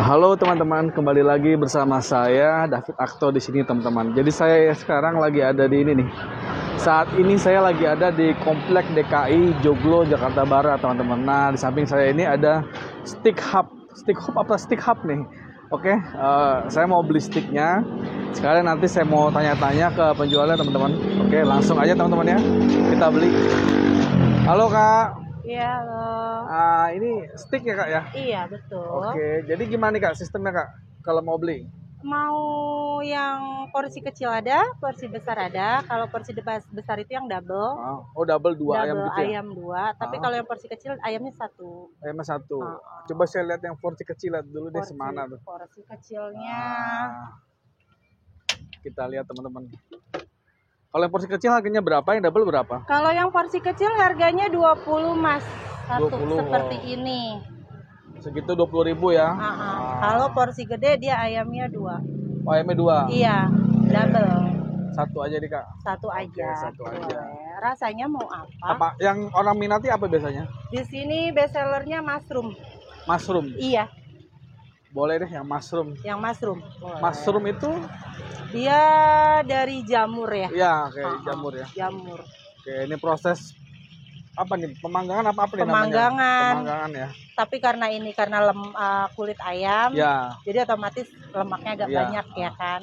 Halo teman-teman, kembali lagi bersama saya David Akto di sini teman-teman. Jadi saya sekarang lagi ada di ini nih. Saat ini saya lagi ada di Komplek DKI Joglo Jakarta Barat teman-teman. Nah di samping saya ini ada stick hub nih. Oke, saya mau beli sticknya. Sekalian nanti saya mau tanya-tanya ke penjualnya teman-teman. Oke, langsung aja teman-teman ya. Kita beli. Halo Kak. Iya, loh. Ini stick ya Kak ya? Iya, betul. Oke, jadi gimana nih Kak sistemnya Kak kalau mau beli? Mau yang porsi kecil ada, porsi besar ada. Kalau porsi besar itu yang double. Oh, double dua ayam Double gitu ya? ayam 2, tapi kalau yang porsi kecil ayamnya 1. Ayamnya 1. Coba saya lihat yang porsi kecil dulu deh semana tuh. Porsi kecilnya. Kita lihat teman-teman. Kalau yang porsi kecil harganya berapa? Yang double berapa? Kalau yang porsi kecil harganya 20, Mas. 20, seperti ini. Segitu 20.000 ya? Kalau porsi gede dia ayamnya 2. Oh, ayamnya 2? Iya, double. 1 aja nih Kak? 1 aja. Oke, 1 aja. Rasanya mau Apa? Yang orang minati apa biasanya? Di sini best sellernya mushroom. Mushroom? Iya. Boleh deh yang mushroom. Yang mushroom. Mushroom itu? Dia dari jamur ya? Iya, kayak jamur ya. Jamur. Oke, ini proses apa nih? Pemanggangan apa nih Pemanggangan. namanya? Pemanggangan ya. Tapi karena ini kulit ayam, ya. jadi otomatis lemaknya agak Ya. banyak ya kan.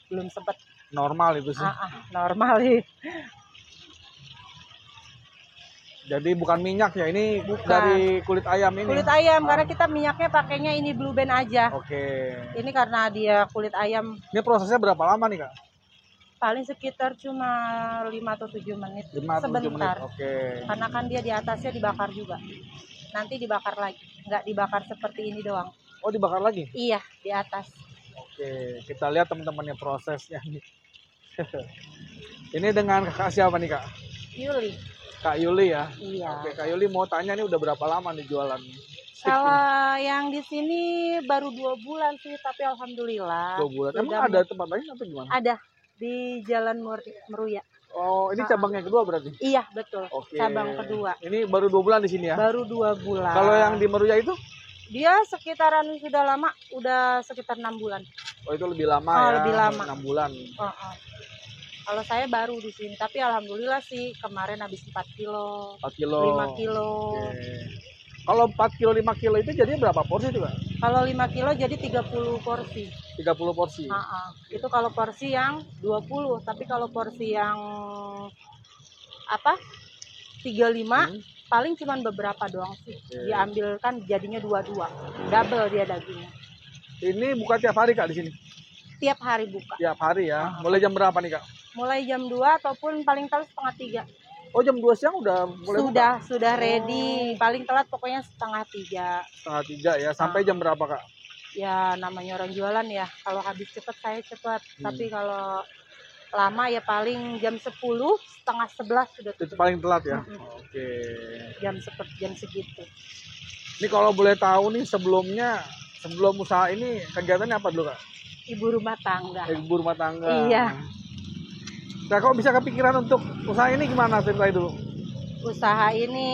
Belum sempet Normal itu sih. normal sih. Jadi bukan minyak ya, ini Bukan. dari kulit ayam ini. Kulit ayam, karena kita minyaknya pakainya ini Blue Band aja. Oke. Ini karena dia kulit ayam. Ini prosesnya berapa lama nih Kak? Paling sekitar cuma 5 atau 7 menit. 5 atau 7 menit. Sebentar. Oke. Karena kan dia di atasnya dibakar juga. Nanti dibakar lagi. Nggak dibakar seperti ini doang. Oh, dibakar lagi? Iya, di atas. Oke, kita lihat teman-teman yang prosesnya nih. Ini dengan kakak siapa nih Kak? Yuli. Kak Yuli ya? Iya. Oke, Kak Yuli mau tanya nih udah berapa lama nih jualan stick Kalau yang di sini baru 2 bulan sih, tapi alhamdulillah. 2 bulan. Emang ada tempat lain atau gimana? Ada di Jalan Meruya. Oh, ini cabang yang kedua berarti? Iya, betul. Oke. Cabang kedua. Ini baru 2 bulan di sini ya? Baru 2 bulan. Kalau yang di Meruya itu? Dia sekitaran sudah lama, udah sekitar 6 bulan. Oh, itu lebih lama ya? Lebih lama. 6 bulan. Kalau saya baru di sini, tapi alhamdulillah sih kemarin habis 4 kilo, 4 kilo. 5 kilo. Oke. Kalau 4 kilo, 5 kilo itu jadinya berapa porsi tuh Kak? Kalau 5 kilo jadi 30 porsi. 30 porsi? Itu kalau porsi yang 20, tapi kalau porsi yang 35 paling cuman beberapa doang sih. Diambil kan jadinya 22, double dia dagingnya. Ini buka tiap hari Kak di sini? Tiap hari buka. Tiap hari ya? Mulai jam berapa nih Kak? Mulai jam 2 ataupun paling telat setengah 3. Oh, jam 2 siang udah mulai buka? Sudah ready. Paling telat pokoknya setengah 3. Setengah 3 ya, sampai jam berapa Kak? Ya namanya orang jualan ya, kalau habis cepat saya cepat. Tapi kalau lama ya paling jam 10, setengah 11 sudah tutup. Itu paling telat ya? Oke. Jam segitu. Ini kalau boleh tahu nih sebelum usaha ini kegiatannya apa dulu Kak? Ibu rumah tangga. Ibu rumah tangga. Iya. Nah, kok bisa kepikiran untuk usaha ini gimana ceritain dulu? Usaha ini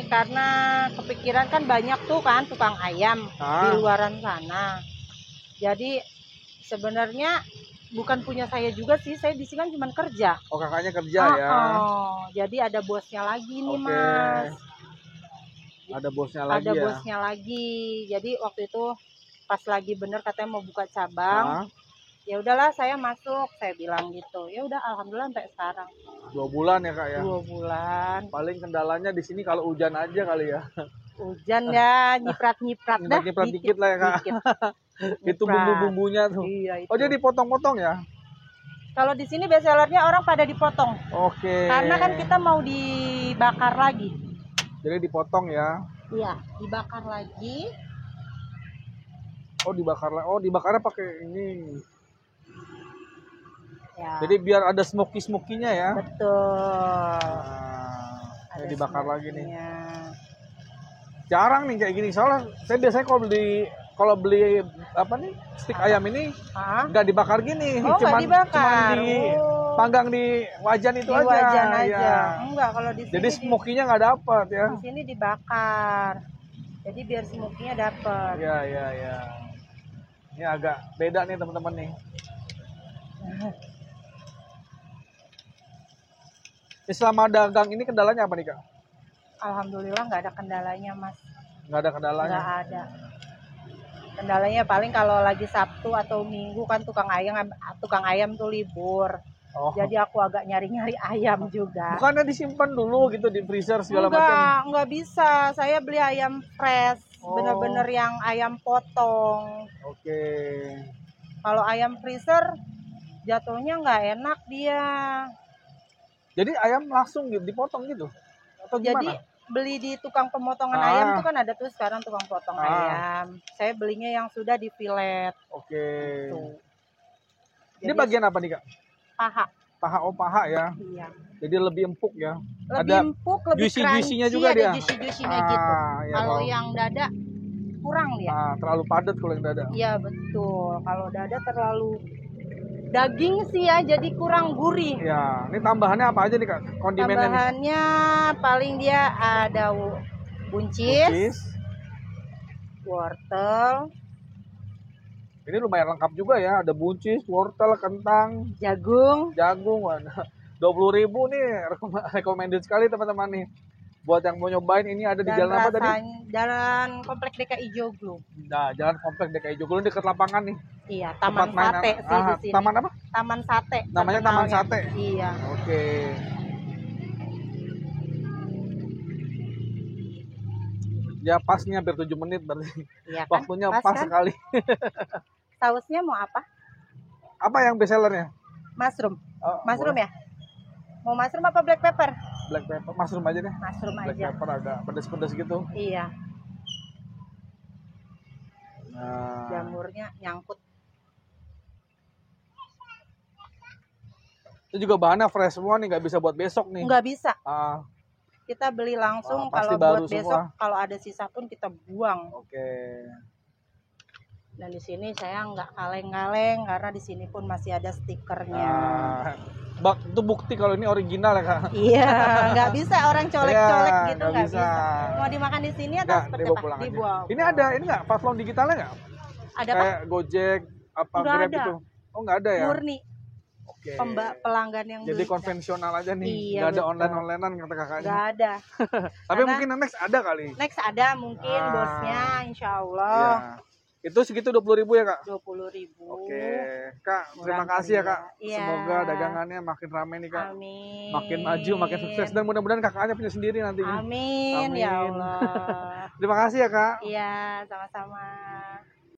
karena kepikiran kan banyak tuh kan tukang ayam di luaran sana. Jadi sebenarnya bukan punya saya juga sih, saya di sini kan cuma kerja. Oh, kakaknya kerja ya? Jadi ada bosnya lagi nih Mas. Ada bosnya lagi Ada bosnya lagi. Jadi waktu itu pas lagi bener katanya mau buka cabang. Ya udahlah saya masuk, saya bilang gitu. Ya udah alhamdulillah sampai sekarang. 2 bulan ya Kak ya? 2 bulan. Paling kendalanya di sini kalau hujan aja kali ya. Hujan ya, nyiprat-nyiprat dah. Nyiprat dikit lah ya Kak. Itu bumbu-bumbunya tuh. Iya, itu. Oh, jadi dipotong-potong ya? Kalau di sini best sellernya orang pada dipotong. Oke. Karena kan kita mau dibakar lagi. Jadi dipotong ya? Iya, dibakar lagi. Oh, dibakarnya pakai ini. Ya. Jadi biar ada smoky-smokinya ya? Betul. Ada dibakar lagi nih. smoky-nya. Jarang nih kayak gini. Soalnya saya biasanya kalau beli stick ayam ini nggak dibakar gini. Oh, nggak dibakar. Cuman dipanggang di wajan itu di aja. wajan aja. Ya. Enggak, kalau di sini jadi smokinya nggak dapat ya. Di sini dibakar. Jadi biar smokinya dapat. Iya. Ini agak beda nih teman-teman nih. Ini selama dagang ini kendalanya apa nih Kak? Alhamdulillah nggak ada kendalanya Mas. Nggak ada kendalanya? Nggak ada. Kendalanya paling kalau lagi Sabtu atau Minggu kan tukang ayam tuh libur. Oh. Jadi aku agak nyari-nyari ayam juga. Bukannya disimpan dulu gitu di freezer segala macam? Nggak bisa. Saya beli ayam fresh, bener-bener yang ayam potong. Oke. Kalau ayam freezer jatuhnya nggak enak dia. Jadi ayam langsung gitu, dipotong gitu? Atau gimana? Jadi beli di tukang pemotongan ayam tuh kan ada tuh sekarang tukang potong ayam. Saya belinya yang sudah di filet. Oke. Gitu. Ini bagian apa nih Kak? Paha. Paha, oh paha ya. Iya. Jadi lebih empuk ya. Lebih empuk, lebih juicy-juicy-nya crunchy, juga dia. ada juicy-juicy-nya gitu. Ya, kalau yang dada kurang dia. Terlalu padat kalau yang dada. Iya betul. Kalau dada terlalu daging sih ya, jadi kurang gurih. Ya, ini tambahannya apa aja nih Kak? Kondimennya Tambahannya paling dia ada buncis, wortel, ini lumayan lengkap juga ya. Ada buncis, wortel, kentang, jagung. Waduh. 20.000 nih recommended sekali teman-teman nih. Buat yang mau nyobain, ini ada di jalan apa tadi? Jalan Komplek DKI Joglo. Nah, jalan Komplek DKI Joglo dekat lapangan nih. Iya, Taman Sate sih di sini. Taman apa? Taman Sate. Namanya Taman Sate. Iya. Oke. Ya pas nih hampir 7 menit berarti. Iya kan? Waktunya pas kan? sekali. Sausnya mau apa? Apa yang best sellernya? Mushroom. Oh, mushroom boleh. ya? Mau mushroom apa black pepper? Black pepper, mushroom aja deh. Mushroom Black aja. pepper agak pedas-pedas gitu. Iya. Nah, Jamurnya nyangkut. itu juga bahannya fresh semua nih, nggak bisa buat besok nih. Nggak bisa. Ah, Kita beli langsung, pasti kalau baru buat besok semua. kalau ada sisa pun kita buang. Oke. Dan di sini saya nggak kaleng-kaleng karena di sini pun masih ada stikernya. Itu bukti kalau ini original ya Kak. Iya, nggak bisa orang colek-colek Iya, gitu, nggak nggak bisa. bisa. Mau dimakan di sini atau Nggak, seperti dibawa apa? pulang aja. Dibuang. Ini ada, ini nggak platform digitalnya nggak? Ada apa? Kayak Gojek, apa Nggak Grab ada. itu? Oh nggak ada ya? Murni Oke. pelanggan yang Jadi beli. konvensional aja nih, Iya, nggak ada betul. online-onlinean kata kakaknya. Nggak ada. Tapi Karena mungkin next ada kali. next ada mungkin bosnya, insya Allah. Iya. Itu segitu 20.000 ya Kak? 20.000. Oke, Kak, terima Murah kasih ya Kak. meriah. Iya. Semoga dagangannya makin ramai nih Kak. Amin. Makin maju, makin sukses, dan mudah-mudahan kakaknya punya sendiri nantinya. Amin, ya Amin. Allah. Terima kasih ya Kak. Iya, sama-sama.